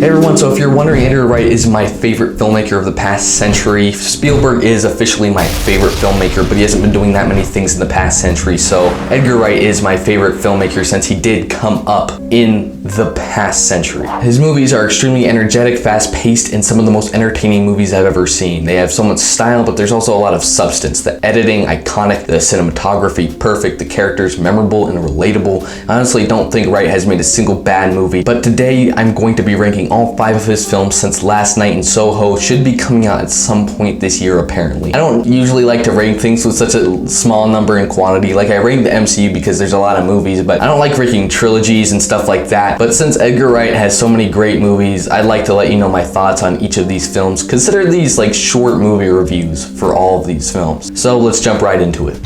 Hey everyone, so if you're wondering, Edgar Wright is my favorite filmmaker of the past century. Spielberg is officially my favorite filmmaker, but he hasn't been doing that many things in the past century, so Edgar Wright is my favorite filmmaker since he did come up in the past century. His movies are extremely energetic, fast-paced, and some of the most entertaining movies I've ever seen. They have so much style, but there's also a lot of substance. The editing, iconic, the cinematography, perfect, the characters, memorable and relatable. I honestly don't think Wright has made a single bad movie, but today I'm going to be ranking all 5 of his films since Last Night in Soho should be coming out at some point this year apparently. I don't usually like to rank things with such a small number and quantity. Like I rank the MCU because there's a lot of movies, but I don't like ranking trilogies and stuff like that. But since Edgar Wright has so many great movies, I'd like to let you know my thoughts on each of these films. Consider these like short movie reviews for all of these films. So let's jump right into it.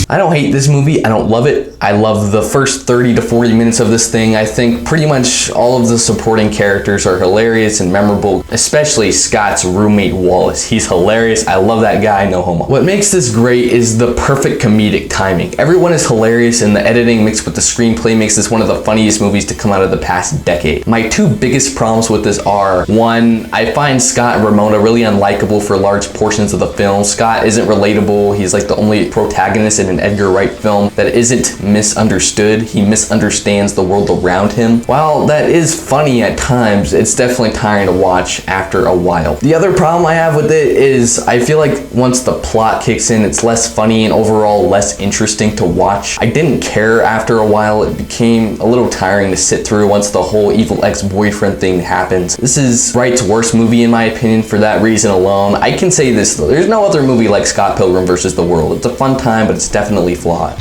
I don't hate this movie, I don't love it. I love the first 30 to 40 minutes of this thing. I think pretty much all of the supporting characters are hilarious and memorable, especially Scott's roommate Wallace. He's hilarious, I love that guy, no homo. What makes this great is the perfect comedic timing. Everyone is hilarious and the editing mixed with the screenplay makes this one of the funniest movies to come out of the past decade. My 2 biggest problems with this are, 1, I find Scott and Ramona really unlikable for large portions of the film. Scott isn't relatable, he's like the only protagonist in an Edgar Wright film that isn't misunderstood. He misunderstands the world around him. While that is funny at times, it's definitely tiring to watch after a while. The other problem I have with it is I feel like once the plot kicks in, it's less funny and overall less interesting to watch. I didn't care after a while. It became a little tiring to sit through once the whole evil ex-boyfriend thing happens. This is Wright's worst movie in my opinion for that reason alone. I can say this though, there's no other movie like Scott Pilgrim vs. the World. It's a fun time, but it's definitely flawed.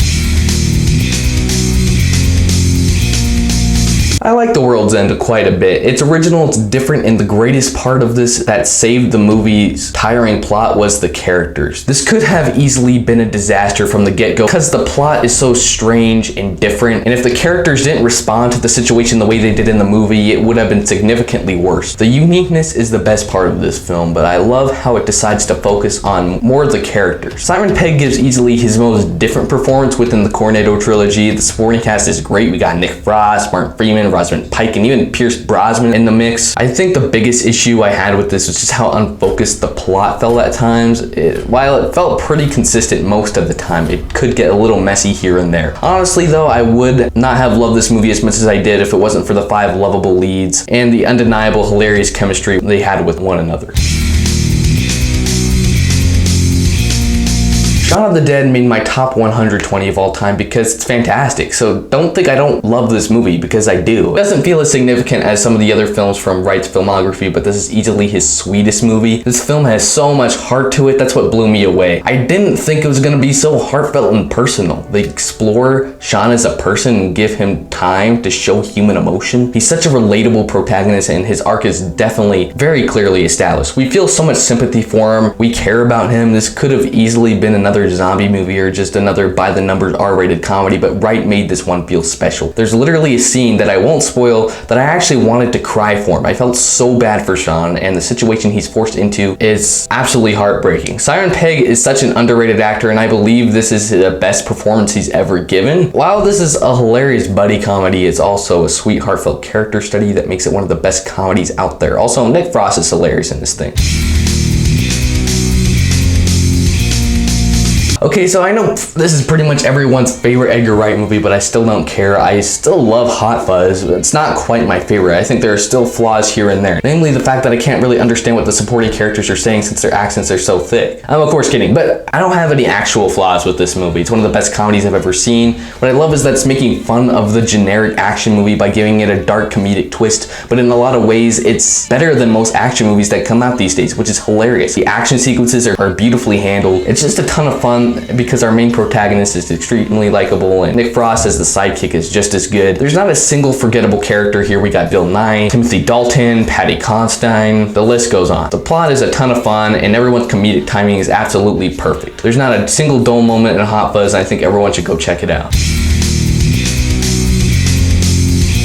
I like The World's End quite a bit. It's original, it's different, and the greatest part of this that saved the movie's tiring plot was the characters. This could have easily been a disaster from the get-go because the plot is so strange and different, and if the characters didn't respond to the situation the way they did in the movie, it would have been significantly worse. The uniqueness is the best part of this film, but I love how it decides to focus on more of the characters. Simon Pegg gives easily his most different performance within the Cornetto trilogy. The supporting cast is great. We got Nick Frost, Martin Freeman, Rosamund Pike, and even Pierce Brosnan in the mix. I think the biggest issue I had with this was just how unfocused the plot felt at times. While it felt pretty consistent most of the time, it could get a little messy here and there. Honestly though, I would not have loved this movie as much as I did if it wasn't for the 5 lovable leads and the undeniable hilarious chemistry they had with one another. Shaun of the Dead made my top 120 of all time because it's fantastic, so don't think I don't love this movie because I do. It doesn't feel as significant as some of the other films from Wright's filmography, but this is easily his sweetest movie. This film has so much heart to it, that's what blew me away. I didn't think it was gonna be so heartfelt and personal. They explore Shaun as a person and give him time to show human emotion. He's such a relatable protagonist and his arc is definitely very clearly established. We feel so much sympathy for him, we care about him. This could have easily been another zombie movie or just another by-the-numbers R-rated comedy, but Wright made this one feel special. There's literally a scene that I won't spoil that I actually wanted to cry for him. I felt so bad for Shaun, and the situation he's forced into is absolutely heartbreaking. Simon Pegg is such an underrated actor, and I believe this is the best performance he's ever given. While this is a hilarious buddy comedy, it's also a sweet, heartfelt character study that makes it one of the best comedies out there. Also, Nick Frost is hilarious in this thing. Okay, so I know this is pretty much everyone's favorite Edgar Wright movie, but I still don't care. I still love Hot Fuzz. It's not quite my favorite. I think there are still flaws here and there. Namely, the fact that I can't really understand what the supporting characters are saying since their accents are so thick. I'm of course kidding, but I don't have any actual flaws with this movie. It's one of the best comedies I've ever seen. What I love is that it's making fun of the generic action movie by giving it a dark comedic twist, but in a lot of ways, it's better than most action movies that come out these days, which is hilarious. The action sequences are beautifully handled. It's just a ton of fun because our main protagonist is extremely likable and Nick Frost as the sidekick is just as good. There's not a single forgettable character here. We got Bill Nye, Timothy Dalton, Patty Considine, the list goes on. The plot is a ton of fun and everyone's comedic timing is absolutely perfect. There's not a single dull moment in Hot Fuzz and I think everyone should go check it out.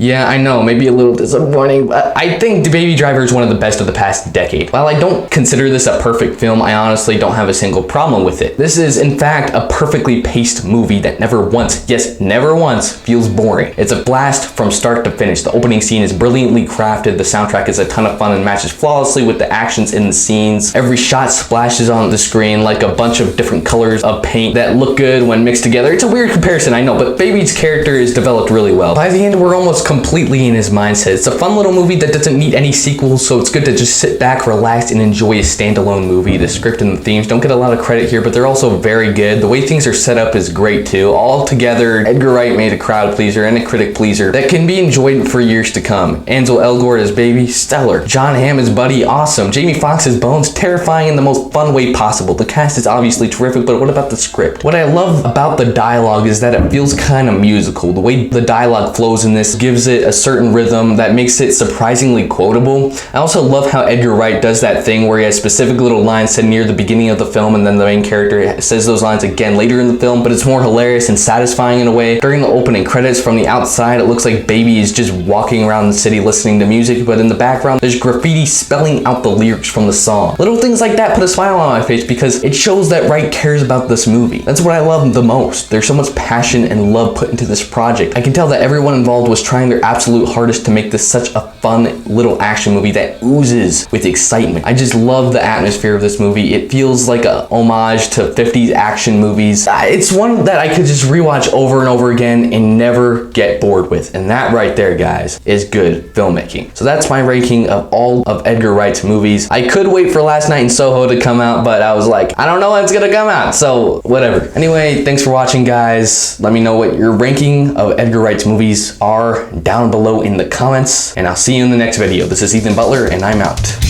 Yeah, I know, maybe a little disappointing, but I think Baby Driver is one of the best of the past decade. While I don't consider this a perfect film, I honestly don't have a single problem with it. This is, in fact, a perfectly paced movie that never once, yes, never once, feels boring. It's a blast from start to finish. The opening scene is brilliantly crafted, the soundtrack is a ton of fun and matches flawlessly with the actions in the scenes. Every shot splashes on the screen like a bunch of different colors of paint that look good when mixed together. It's a weird comparison, I know, but Baby's character is developed really well. By the end, we're almost completely in his mindset. It's a fun little movie that doesn't need any sequels, so it's good to just sit back, relax, and enjoy a standalone movie. The script and the themes don't get a lot of credit here, but they're also very good. The way things are set up is great too. All together, Edgar Wright made a crowd pleaser and a critic pleaser that can be enjoyed for years to come. Ansel Elgort as Baby, stellar. John Hamm as Buddy, awesome. Jamie Foxx as Bones, terrifying in the most fun way possible. The cast is obviously terrific, but what about the script? What I love about the dialogue is that it feels kind of musical. The way the dialogue flows in this gives it a certain rhythm that makes it surprisingly quotable. I also love how Edgar Wright does that thing where he has specific little lines said near the beginning of the film, and then the main character says those lines again later in the film, but it's more hilarious and satisfying in a way. During the opening credits, from the outside, it looks like Baby is just walking around the city listening to music, but in the background, there's graffiti spelling out the lyrics from the song. Little things like that put a smile on my face because it shows that Wright cares about this movie. That's what I love the most. There's so much passion and love put into this project. I can tell that everyone involved was trying their absolute hardest to make this such a fun little action movie that oozes with excitement. I just love the atmosphere of this movie. It feels like a homage to 50s action movies. It's one that I could just rewatch over and over again and never get bored with. And that right there, guys, is good filmmaking. So that's my ranking of all of Edgar Wright's movies. I could wait for Last Night in Soho to come out, but I was like, I don't know when it's gonna come out, so whatever. Anyway, thanks for watching, guys. Let me know what your ranking of Edgar Wright's movies are down below in the comments, and I'll see you in the next video. This is Ethan Butler, and I'm out.